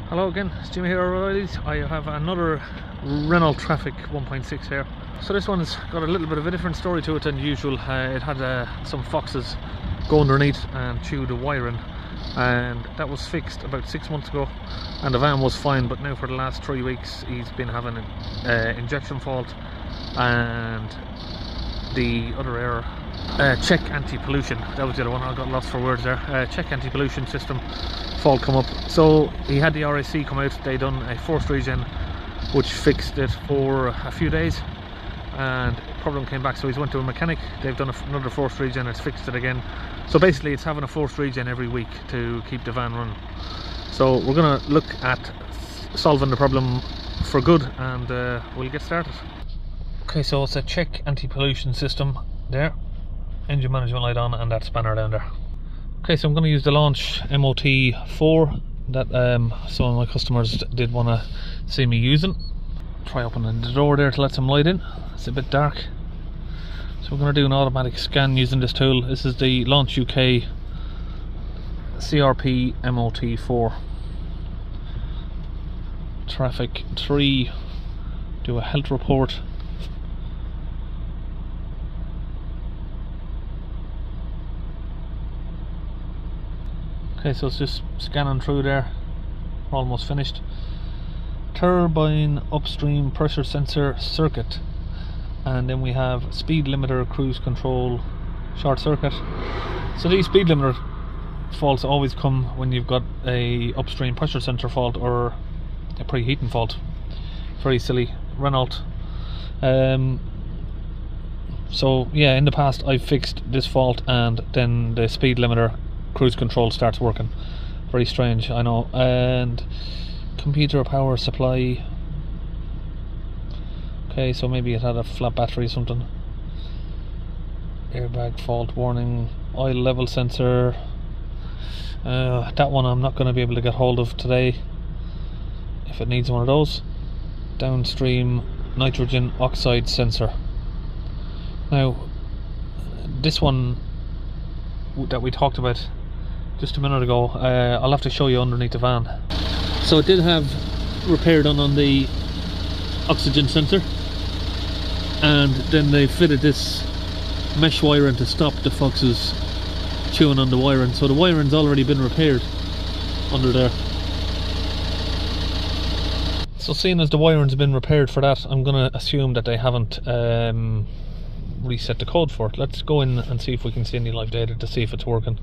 Hello again, it's Jimmy here, O'Reilly's. I have another Renault Trafic 1.6 here. So this one's got a little bit of a different story to it than usual. It had some foxes go underneath and chew the wiring, and that was fixed about 6 months ago, and the van was fine. But now for the last 3 weeks he's been having an injection fault and the other error. Check anti-pollution, that was the other one. I got lost for words there. Check anti-pollution system fault come up. So he had the RAC come out. They done a forced regen which fixed it for a few days, and problem came back, so he's went to a mechanic. They've done another forced regen, it's fixed it again. So basically it's having a forced regen every week to keep the van running. So we're gonna look at solving the problem for good, and we'll get started. Okay, so it's a check anti-pollution system there, engine management light on, and that spanner down there. Okay, so I'm going to use the Launch MOT4 that some of my customers did want to see me using. Try opening the door there to let some light in. It's a bit dark, so we're going to do an automatic scan using this tool. This is the Launch UK CRP MOT4. Traffic 3, do a health report. Okay, so it's just scanning through there, almost finished. Turbine upstream pressure sensor circuit, and then we have speed limiter, cruise control, short circuit. So these speed limiter faults always come when you've got a upstream pressure sensor fault or a preheating fault. Very silly, Renault. So yeah, in the past I've fixed this fault and then the speed limiter, cruise control starts working. Very strange, I know. And computer power supply. Okay, so maybe it had a flat battery or something. Airbag fault warning. Oil level sensor. That one I'm not going to be able to get hold of today if it needs one of those. Downstream nitrogen oxide sensor. Now this one that we talked about just a minute ago, I'll have to show you underneath the van. So it did have repair done on the oxygen sensor, and then they fitted this mesh wiring to stop the foxes chewing on the wiring. So the wiring's already been repaired under there. So seeing as the wiring's been repaired for that, I'm going to assume that they haven't reset the code for it. Let's go in and see if we can see any live data to see if it's working.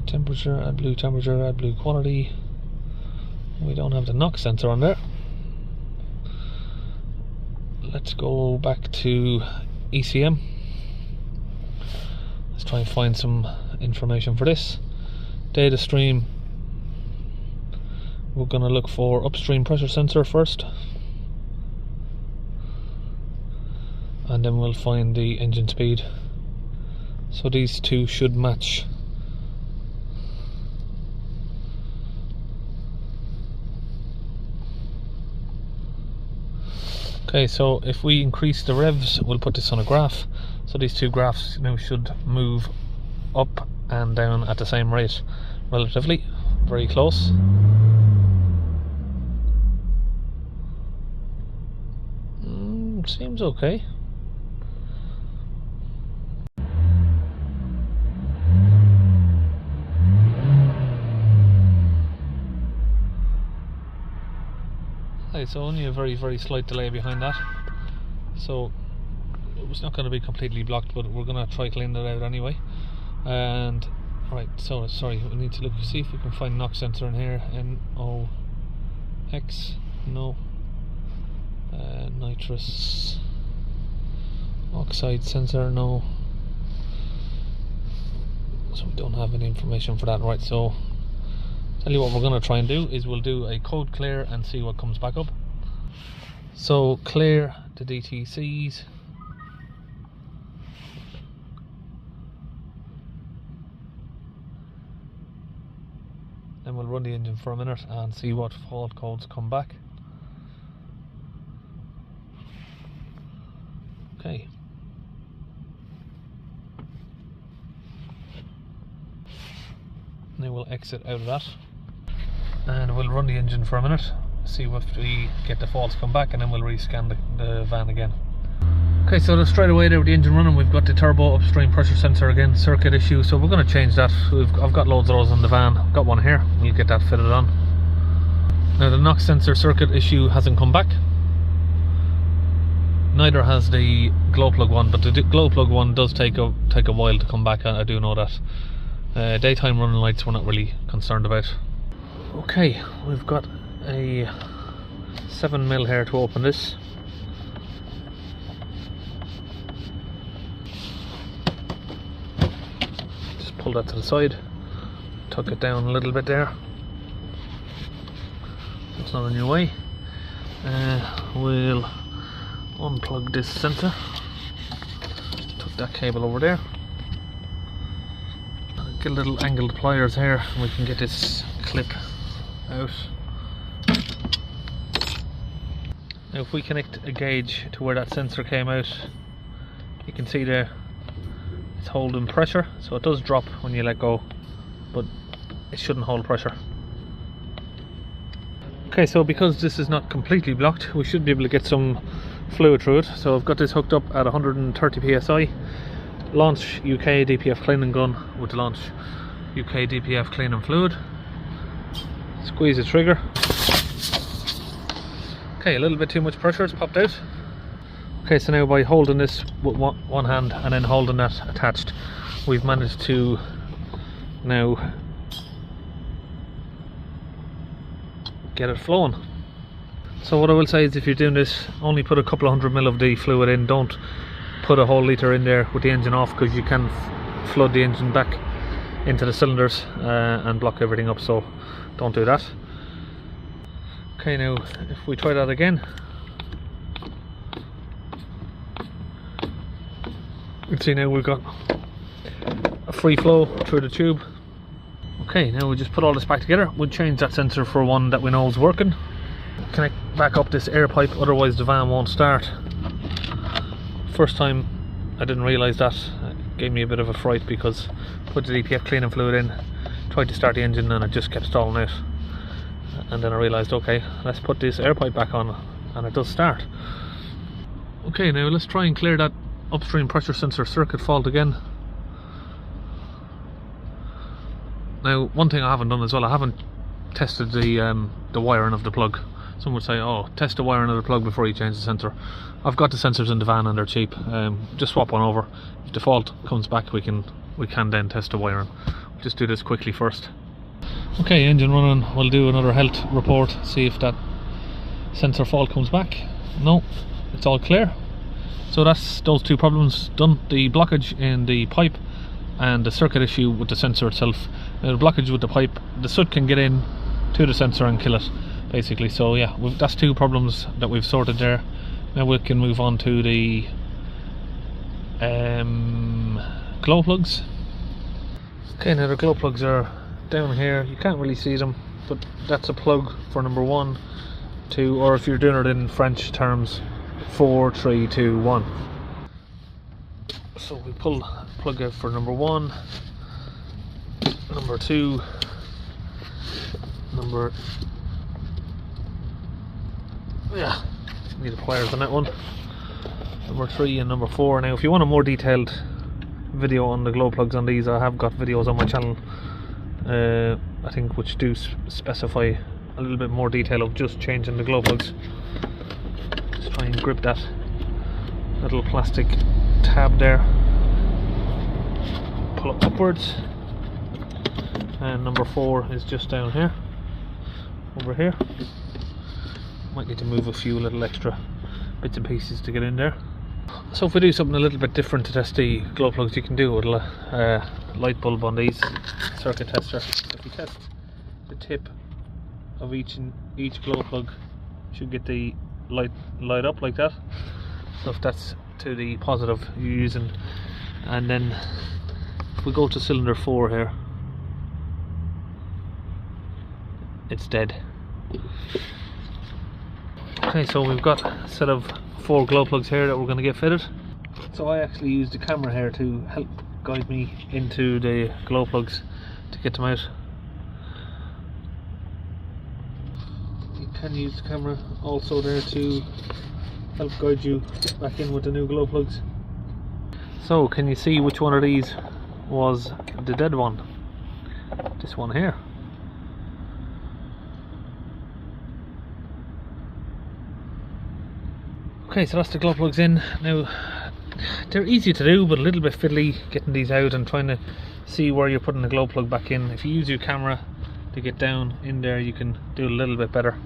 Temperature, add blue temperature, add blue quality. We don't have the NOx sensor on there. Let's go back to ECM. Let's try and find some information for this. Data stream. We're going to look for upstream pressure sensor first, and then we'll find the engine speed. So these two should match. Okay, so if we increase the revs, we'll put this on a graph. So these two graphs now should move up and down at the same rate, relatively, very close. Seems okay. Okay, so only a very slight delay behind that, so it was not going to be completely blocked, but we're going to try clean that out anyway. And right, so sorry, we need to look, see if we can find NOx sensor in here. NOx, no. Nitrous oxide sensor, no. So we don't have any information for that. Right, so tell you what we're going to try and do is we'll do a code clear and see what comes back up. So clear the DTCs. Then we'll run the engine for a minute and see what fault codes come back. Okay. Now we'll exit out of that and we'll run the engine for a minute, see if we get the faults come back, and then we'll rescan the van again. Okay, so straight away there with the engine running, we've got the turbo upstream pressure sensor again, circuit issue, so we're going to change that. I've got loads of those in the van, I've got one here, we'll get that fitted on. Now the NOx sensor circuit issue hasn't come back, neither has the glow plug one, but the glow plug one does take a while to come back, I do know that. Daytime running lights we're not really concerned about. Okay, we've got a 7mm here to open this. Just pull that to the side, tuck it down a little bit there. It's not in your way. We'll unplug this sensor, tuck that cable over there. Get little angled pliers here and we can get this clip out. Now if we connect a gauge to where that sensor came out, you can see there it's holding pressure, so it does drop when you let go, but it shouldn't hold pressure. Okay, so because this is not completely blocked, we should be able to get some fluid through it. So I've got this hooked up at 130 psi. Launch UK DPF cleaning gun with the launch UK DPF cleaning fluid. Squeeze the trigger. Okay, a little bit too much pressure, it's popped out. Okay, so now by holding this with one hand and then holding that attached, we've managed to now get it flowing. So what I will say is, if you're doing this, only put a couple of 100ml of the fluid in, don't put a whole litre in there with the engine off, because you can flood the engine back into the cylinders and block everything up, so don't do that. Okay, now if we try that again, you can see now we've got a free flow through the tube. Okay, now we just put all this back together. We'll change that sensor for one that we know is working. Connect back up this air pipe, otherwise the van won't start. First time I didn't realise that, it gave me a bit of a fright, because I put the DPF cleaning fluid in, tried to start the engine and it just kept stalling out, and then I realised, okay, let's put this air pipe back on, and it does start. Okay, now let's try and clear that upstream pressure sensor circuit fault again. Now one thing I haven't done as well, I haven't tested the wiring of the plug. Some would say, oh, test the wiring of the plug before you change the sensor. I've got the sensors in the van and they're cheap. Just swap one over. If the fault comes back, we can then test the wiring. We'll just do this quickly first. Okay, engine running. We'll do another health report, see if that sensor fault comes back. No, it's all clear. So that's those two problems done. The blockage in the pipe and the circuit issue with the sensor itself. The blockage with the pipe, the soot can get in to the sensor and kill it, basically. So yeah, that's two problems that we've sorted there. Now we can move on to the glow plugs. Okay, now the glow plugs are down here. You can't really see them, but that's a plug for number 1, 2, or if you're doing it in French terms, 4, 3, 2, 1. So we pull the plug out for number 1, number 2, need the pliers on that one, number 3 and number 4. Now if you want a more detailed video on the glow plugs on these, I have got videos on my channel, I think, which do specify a little bit more detail of just changing the glow plugs. Just try and grip that little plastic tab there, pull it upwards, and number 4 is just down here, over here. Might need to move a few little extra bits and pieces to get in there. So if we do something a little bit different to test the glow plugs, you can do it with a light bulb on these circuit tester. If you test the tip of each glow plug, you should get the light up like that. So if that's to the positive you're using, and then if we go to cylinder 4 here, it's dead. Okay, so we've got a set of 4 glow plugs here that we're going to get fitted. So I actually used the camera here to help guide me into the glow plugs to get them out. You can use the camera also there to help guide you back in with the new glow plugs. So can you see which one of these was the dead one? This one here. Okay, so that's the glow plugs in. Now they're easy to do but a little bit fiddly getting these out and trying to see where you're putting the glow plug back in. If you use your camera to get down in there, you can do it a little bit better.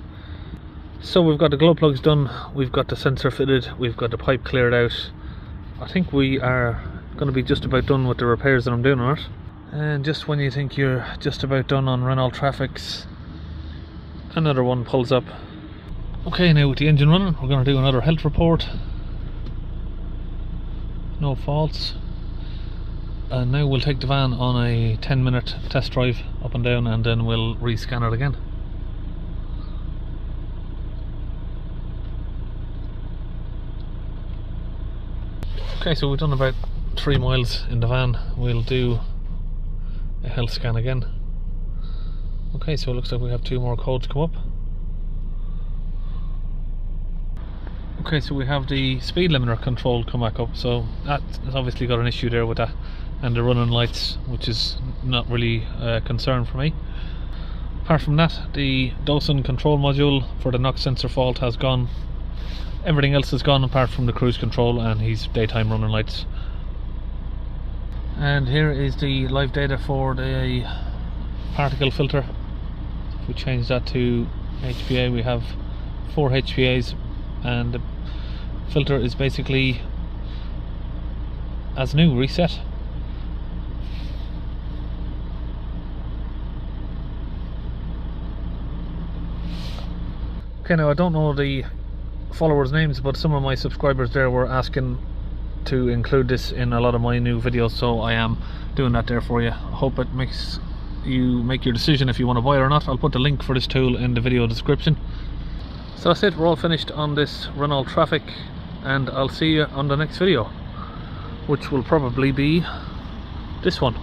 So we've got the glow plugs done, we've got the sensor fitted, we've got the pipe cleared out. I think we are going to be just about done with the repairs that I'm doing on it. And just when you think you're just about done on Renault Trafics, another one pulls up. Okay, now with the engine running, we're going to do another health report. No faults. And now we'll take the van on a 10-minute test drive up and down, and then we'll re-scan it again. Okay, so we've done about 3 miles in the van. We'll do a health scan again. Okay, so it looks like we have 2 more codes come up. Okay, so we have the speed limiter control come back up, so that has obviously got an issue there with that, and the running lights, which is not really a concern for me. Apart from that, the Dawson control module for the knock sensor fault has gone. Everything else is gone apart from the cruise control and his daytime running lights. And here is the live data for the particle filter. If we change that to HPA, we have 4 HPAs, and the filter is basically as new, reset. Okay, now I don't know the followers' names, but some of my subscribers there were asking to include this in a lot of my new videos, so I am doing that there for you. I hope it makes you make your decision if you want to buy it or not. I'll put the link for this tool in the video description. So that's it, we're all finished on this Renault Trafic, and I'll see you on the next video, which will probably be this one.